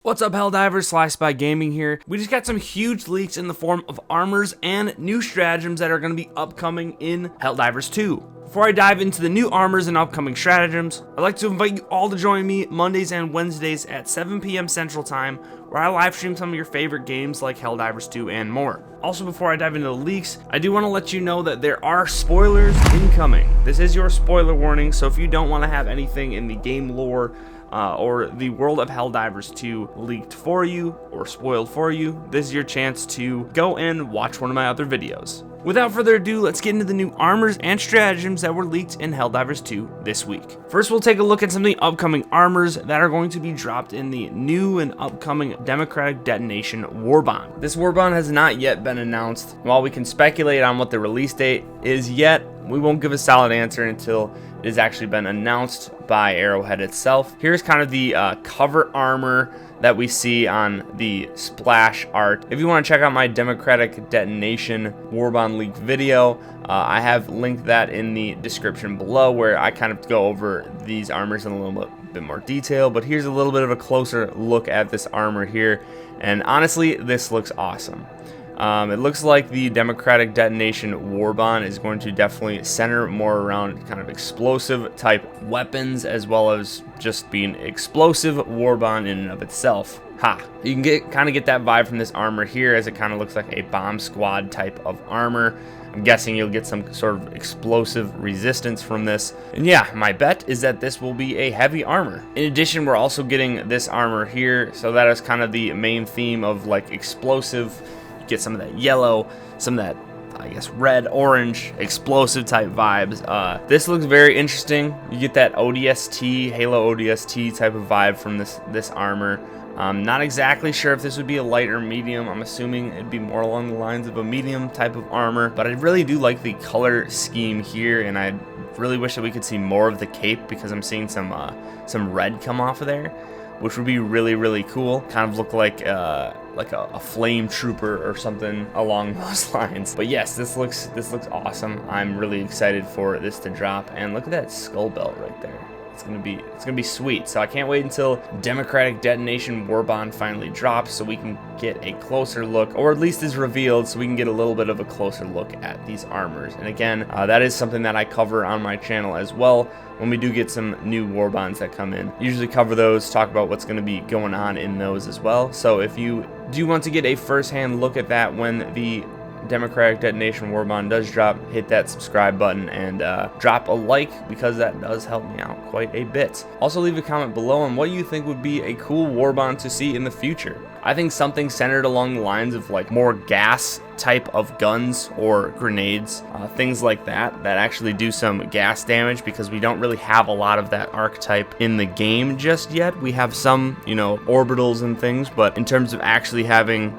What's up, Helldivers? Sly Spy Gaming here. We just got some huge leaks in the form of armors and new stratagems that are going to be upcoming in Helldivers 2. Before I dive into the new armors and upcoming stratagems, I'd like to invite you all to join me Mondays and Wednesdays at 7 p.m. Central Time, where I live stream some of your favorite games like Helldivers 2 and more. Also, before I dive into the leaks, I do want to let you know that there are spoilers incoming. This is your spoiler warning, so if you don't want to have anything in the game lore or the world of Helldivers 2 leaked for you or spoiled for you, this is your chance to go and watch one of my other videos. Without further ado, let's get into the new armors and stratagems that were leaked in Helldivers 2 this week. First, we'll take a look at some of the upcoming armors that are going to be dropped in the new and upcoming Democratic Detonation Warbond. This Warbond has not yet been announced. While we can speculate on what the release date is yet, we won't give a solid answer until it has actually been announced by Arrowhead itself. Here's kind of the cover armor that we see on the splash art. If you want to check out my Democratic Detonation Warbond leak video, I have linked that in the description below, where I kind of go over these armors in a little bit more detail. But here's a little bit of a closer look at this armor here, and honestly, this looks awesome. It looks like the Democratic Detonation Warbond is going to definitely center more around kind of explosive type weapons, as well as just being explosive Warbond in and of itself. You can kind of get that vibe from this armor here, as it kind of looks like a bomb squad type of armor. I'm guessing you'll get some sort of explosive resistance from this. And yeah, my bet is that this will be a heavy armor. In addition, we're also getting this armor here, so that is kind of the main theme of like explosive. Get some of that yellow, some of that, I guess, red, orange, explosive type vibes. This looks very interesting. You get that ODST, Halo ODST type of vibe from this armor. Not exactly sure if this would be a light or medium. I'm assuming it'd be more along the lines of a medium type of armor, but I really do like the color scheme here, and I really wish that we could see more of the cape, because I'm seeing some red come off of there, which would be really, really cool. Kind of look like a flame trooper or something along those lines. But yes, this looks awesome. I'm really excited for this to drop. And look at that skull belt right there. It's gonna be sweet. So I can't wait until Democratic Detonation Warbond finally drops, so we can get a closer look, or at least is revealed, so we can get a little bit of a closer look at these armors. And again, that is something that I cover on my channel as well. When we do get some new Warbonds that come in, usually cover those, talk about what's going to be going on in those as well. So if you do want to get a first-hand look at that when the Democratic Detonation Warbond does drop, hit that subscribe button and drop a like, because that does help me out quite a bit. Also, leave a comment below on what you think would be a cool Warbond to see in the future. I think something centered along the lines of like more gas type of guns or grenades, things like that actually do some gas damage, because we don't really have a lot of that archetype in the game just yet. We have some, orbitals and things, but in terms of actually having,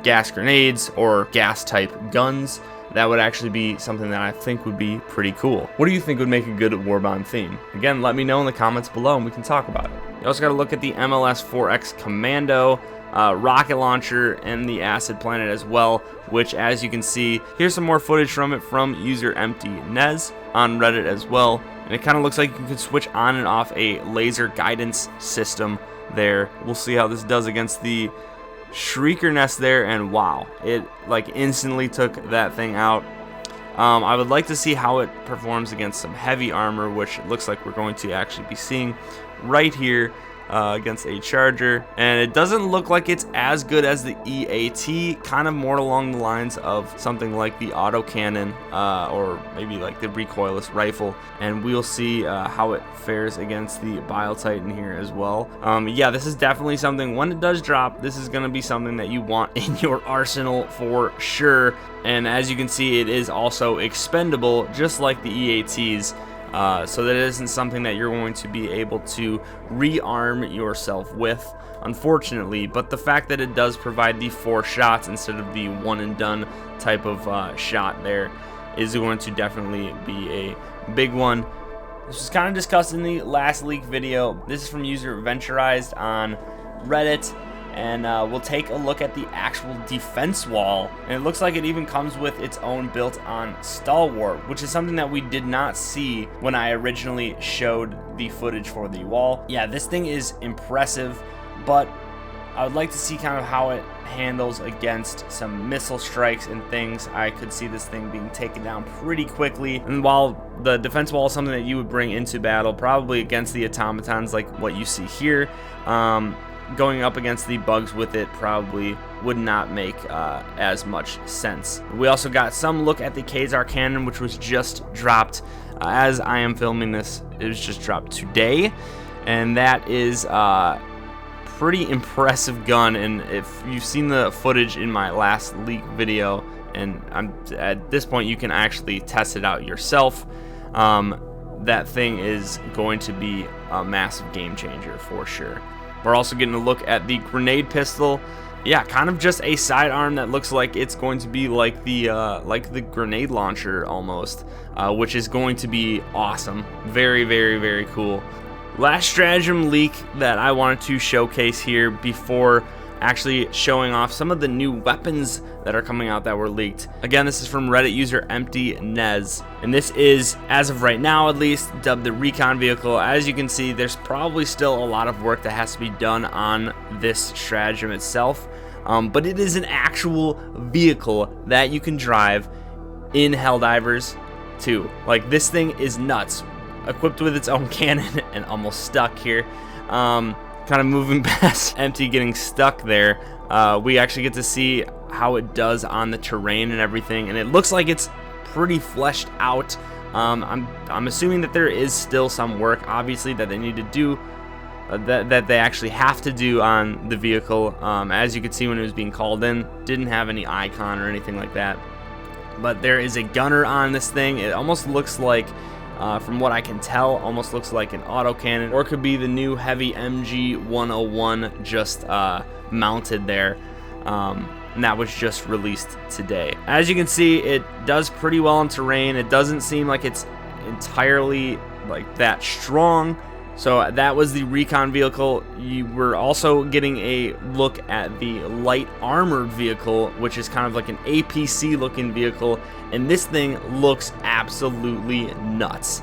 gas grenades or gas type guns, that would actually be something that I think would be pretty cool. What do you think would make a good Warbond theme? Again, let me know in the comments below and we can talk about it. You also got to look at the MLS 4X Commando rocket launcher and the acid planet as well, which, as you can see, here's some more footage from it from user Empty Nez on Reddit as well. And it kind of looks like you can switch on and off a laser guidance system there. We'll see how this does against the Shrieker nest there, and wow, it like instantly took that thing out. I would like to see how it performs against some heavy armor, which it looks like we're going to actually be seeing right here against a charger. And it doesn't look like it's as good as the EAT, kind of more along the lines of something like the autocannon or maybe like the recoilless rifle. And we'll see how it fares against the Bile Titan here as well. Yeah, this is definitely something, when it does drop, this is going to be something that you want in your arsenal for sure. And as you can see, it is also expendable, just like the EATs. So that it isn't something that you're going to be able to rearm yourself with, unfortunately. But the fact that it does provide the 4 shots instead of the one and done type of shot there is going to definitely be a big one. This was kind of discussed in the last leak video. This is from user Venturized on Reddit. And we'll take a look at the actual defense wall, and it looks like it even comes with its own built-on stalwart, which is something that we did not see when I originally showed the footage for the wall. Yeah, this thing is impressive, but I would like to see kind of how it handles against some missile strikes and things. I could see this thing being taken down pretty quickly. And while the defense wall is something that you would bring into battle, probably against the automatons like what you see here, going up against the bugs with it probably would not make as much sense. We also got some look at the Khazar cannon, which was just dropped as I am filming this. It was just dropped today, and that is pretty impressive gun. And if you've seen the footage in my last leak video, and at this point you can actually test it out yourself, that thing is going to be a massive game changer for sure. We're also getting a look at the grenade pistol. Yeah, kind of just a sidearm that looks like it's going to be like the grenade launcher almost, which is going to be awesome. Very, very, very cool. Last stratagem leak that I wanted to showcase here before actually showing off some of the new weapons that are coming out that were leaked. Again, this is from Reddit user Empty Nez, and this is, as of right now at least, dubbed the recon vehicle. As you can see, there's probably still a lot of work that has to be done on this stratagem itself, but it is an actual vehicle that you can drive in Helldivers 2. Like, this thing is nuts. Equipped with its own cannon and almost stuck here. Kind of moving past Empty getting stuck there, we actually get to see how it does on the terrain and everything, and it looks like it's pretty fleshed out. I'm assuming that there is still some work, obviously, that they need to do, that they actually have to do on the vehicle. As you could see when it was being called in, didn't have any icon or anything like that, but there is a gunner on this thing. It almost looks like, from what I can tell, almost looks like an autocannon, or it could be the new heavy MG 101 just mounted there, and that was just released today. As you can see, it does pretty well in terrain. It doesn't seem like it's entirely like that strong. So that was the recon vehicle. You were also getting a look at the light armored vehicle, which is kind of like an APC looking vehicle, and this thing looks absolutely nuts.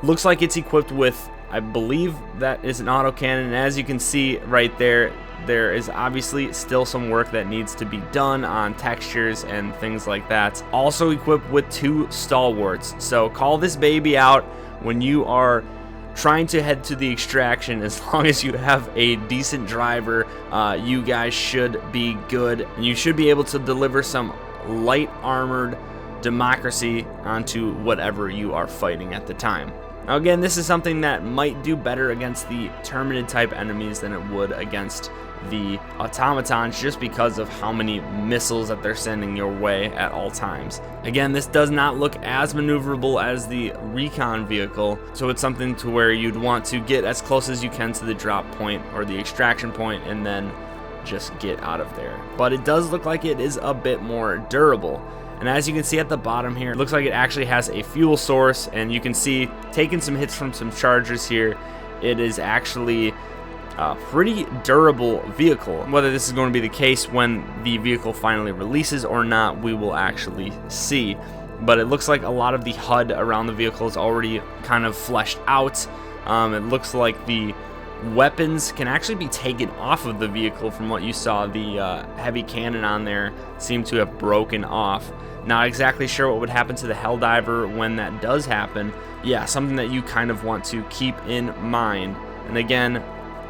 Looks like it's equipped with, I believe that is an autocannon, and as you can see right there, there is obviously still some work that needs to be done on textures and things like that. Also equipped with 2 stalwarts. So call this baby out when you are trying to head to the extraction. As long as you have a decent driver, you guys should be good, and you should be able to deliver some light armored democracy onto whatever you are fighting at the time. Now again, this is something that might do better against the Terminid type enemies than it would against the automatons, just because of how many missiles that they're sending your way at all times. Again, this does not look as maneuverable as the recon vehicle, so it's something to where you'd want to get as close as you can to the drop point or the extraction point and then just get out of there. But it does look like it is a bit more durable. And as you can see at the bottom here, it looks like it actually has a fuel source, and you can see taking some hits from some charges here. It is actually a pretty durable vehicle. Whether this is going to be the case when the vehicle finally releases or not, we will actually see. But it looks like a lot of the HUD around the vehicle is already kind of fleshed out. It looks like the weapons can actually be taken off of the vehicle. From what you saw, the heavy cannon on there seemed to have broken off. Not exactly sure what would happen to the Helldiver when that does happen. Yeah, something that you kind of want to keep in mind. And again,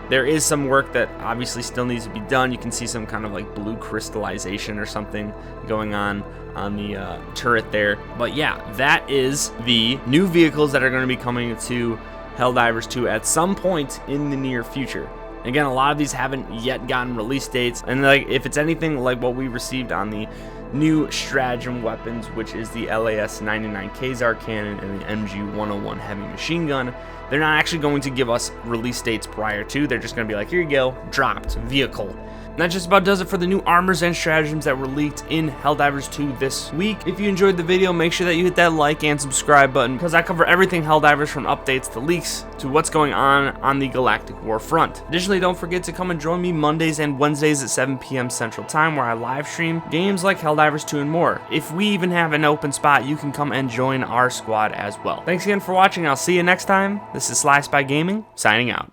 there is some work that obviously still needs to be done. You can see some kind of like blue crystallization or something going on the turret there. But yeah, that is the new vehicles that are going to be coming to Helldivers 2 at some point in the near future. Again, a lot of these haven't yet gotten release dates, and like if it's anything like what we received on the new stratagem weapons, which is the LAS 99 Khazar cannon and the MG 101 heavy machine gun, they're not actually going to give us release dates prior to. They're just going to be like, here you go, dropped vehicle. And that just about does it for the new armors and stratagems that were leaked in Helldivers 2 this week. If you enjoyed the video, make sure that you hit that like and subscribe button, because I cover everything Helldivers, from updates to leaks to what's going on the Galactic War front. Additionally, don't forget to come and join me Mondays and Wednesdays at 7 p.m. Central Time, where I live stream games like Helldivers 2 and more. If we even have an open spot, you can come and join our squad as well. Thanks again for watching. I'll see you next time. This is Sly Spy Gaming, signing out.